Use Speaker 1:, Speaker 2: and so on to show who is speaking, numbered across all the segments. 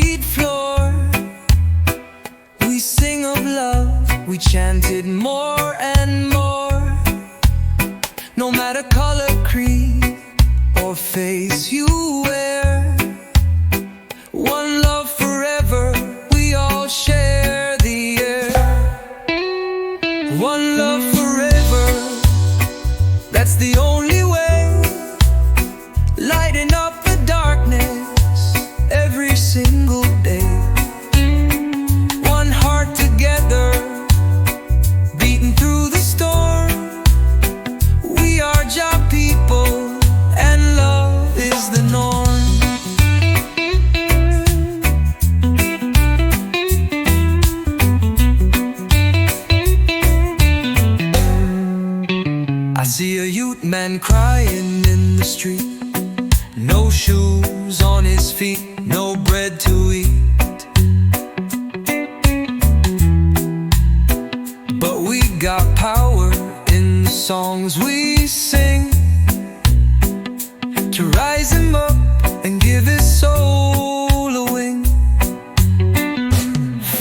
Speaker 1: concrete floor. We sing of love, we chanted more and more. No matter color, creed, or face you wear, one love forever, we all share the air. One love forever, that's the only way. Lighting up the darkness every single day. One heart together, beating through the storm. We are Jah people, and love is the norm. I see a youth man crying in the street. No shoes on his feet, no bread to eat. But we got power in the songs we sing, to rise him up and give his soul a wing.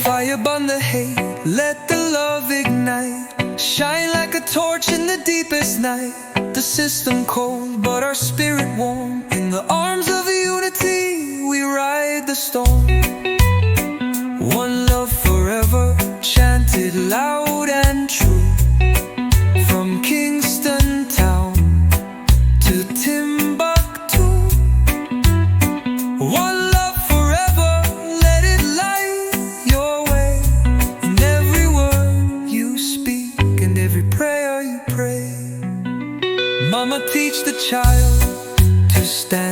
Speaker 1: Fire burn the hate, let the love ignite. Shine like a torch in the deepest night. The system cold, but our spirit warm. In the arms of unity, we ride the storm. One love forever, chanted loud and true. From Kingston town to Timbuktu. One love forever, let it light your way. In every word you speak and every prayer you pray. Mama, teach the child to stand